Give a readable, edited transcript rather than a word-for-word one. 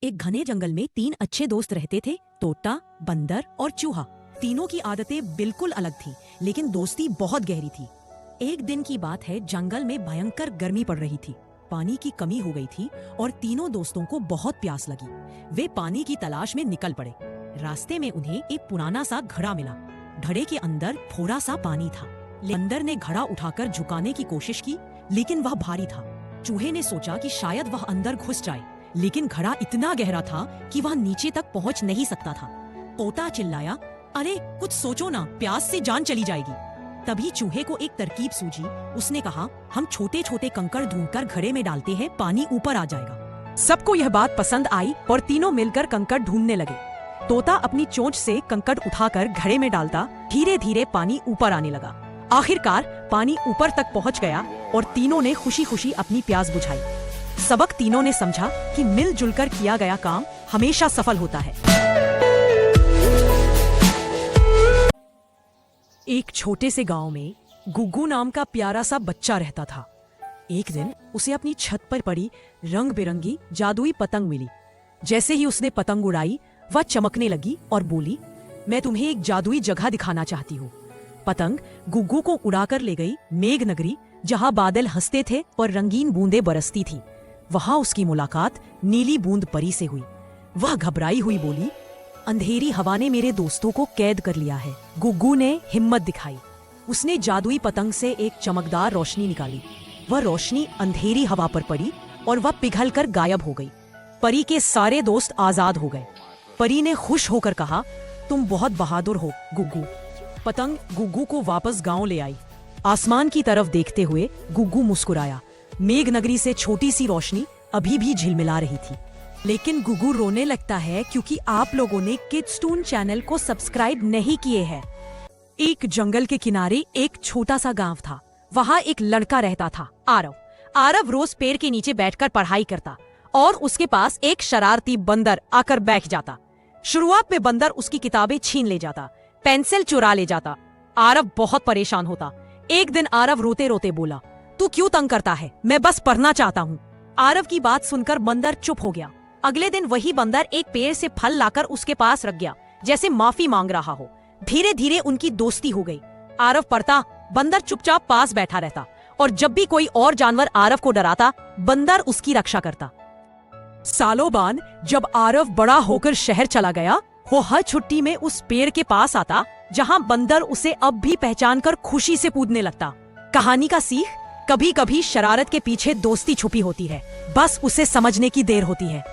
एक घने जंगल में तीन अच्छे दोस्त रहते थे, तोता, बंदर और चूहा। तीनों की आदतें बिल्कुल अलग थी, लेकिन दोस्ती बहुत गहरी थी। एक दिन की बात है, जंगल में भयंकर गर्मी पड़ रही थी। पानी की कमी हो गई थी और तीनों दोस्तों को बहुत प्यास लगी। वे पानी की तलाश में निकल पड़े। रास्ते में उन्हें एक पुराना सा घड़ा मिला। घड़े के अंदर थोड़ा सा पानी था। बंदर ने घड़ा उठाकर झुकाने की कोशिश की, लेकिन वह भारी था। चूहे ने सोचा कि शायद वह अंदर घुस जाए, लेकिन घड़ा इतना गहरा था कि वह नीचे तक पहुंच नहीं सकता था। तोता चिल्लाया, अरे कुछ सोचो ना, प्यास से जान चली जाएगी। तभी चूहे को एक तरकीब सूझी। उसने कहा, हम छोटे छोटे कंकड़ ढूंढकर घड़े में डालते हैं, पानी ऊपर आ जाएगा। सबको यह बात पसंद आई और तीनों मिलकर कंकड़ ढूंढने लगे। तोता अपनी चोंच से कंकड़ उठाकर घड़े में डालता, धीरे धीरे पानी ऊपर आने लगा। आखिरकार पानी ऊपर तक पहुंच गया और तीनों ने खुशी खुशी अपनी प्यास बुझाई। सबक तीनों ने समझा कि मिलजुल कर किया गया काम हमेशा सफल होता है। एक छोटे से गांव में गुग्गू नाम का प्यारा सा बच्चा रहता था। एक दिन उसे अपनी छत पर पड़ी रंग बिरंगी जादुई पतंग मिली। जैसे ही उसने पतंग उड़ाई, वह चमकने लगी और बोली, मैं तुम्हें एक जादुई जगह दिखाना चाहती हूँ। पतंग गुग्गू को उड़ाकर ले गई मेघ नगरी, जहाँ बादल हंसते थे और रंगीन बूंदें बरसती थी। वहाँ उसकी मुलाकात नीली बूंद परी से हुई। वह घबराई हुई बोली, अंधेरी हवा ने मेरे दोस्तों को कैद कर लिया है। गुग्गू ने हिम्मत दिखाई। उसने जादुई पतंग से एक चमकदार रोशनी निकाली। वह रोशनी अंधेरी हवा पर पड़ी और वह पिघलकर गायब हो गई। परी के सारे दोस्त आजाद हो गए। परी ने खुश होकर कहा, तुम बहुत बहादुर हो गुग्गू। पतंग गुग्गू को वापस गांव ले आई। आसमान की तरफ देखते हुए गुग्गू मुस्कुराया। मेघ नगरी से छोटी सी रोशनी अभी भी झिलमिला रही थी। लेकिन गुग्गू रोने लगता है क्योंकि आप लोगों ने किड्सटून चैनल को सब्सक्राइब नहीं किए हैं। एक जंगल के किनारे एक छोटा सा गांव था। वहाँ एक लड़का रहता था, आरव। आरव रोज पेड़ के नीचे बैठकर पढ़ाई करता और उसके पास एक शरारती बंदर आकर बैठ जाता। शुरुआत में बंदर उसकी किताबें छीन ले जाता, पेंसिल चुरा ले जाता। आरव बहुत परेशान होता। एक दिन आरव रोते रोते बोला, तू क्यों तंग करता है, मैं बस पढ़ना चाहता हूँ। आरव की बात सुनकर बंदर चुप हो गया। अगले दिन वही बंदर एक पेड़ से फल लाकर उसके पास रख गया, जैसे माफी मांग रहा हो। धीरे धीरे उनकी दोस्ती हो गई। आरव पढ़ता, बंदर चुपचाप पास बैठा रहता और जब भी कोई और जानवर आरव को डराता, बंदर उसकी रक्षा करता। सालों बाद जब आरव बड़ा होकर शहर चला गया, वो हर छुट्टी में उस पेड़ के पास आता जहाँ बंदर उसे अब भी पहचान कर खुशी से कूदने लगता। कहानी का सीख, कभी कभी शरारत के पीछे दोस्ती छुपी होती है, बस उसे समझने की देर होती है।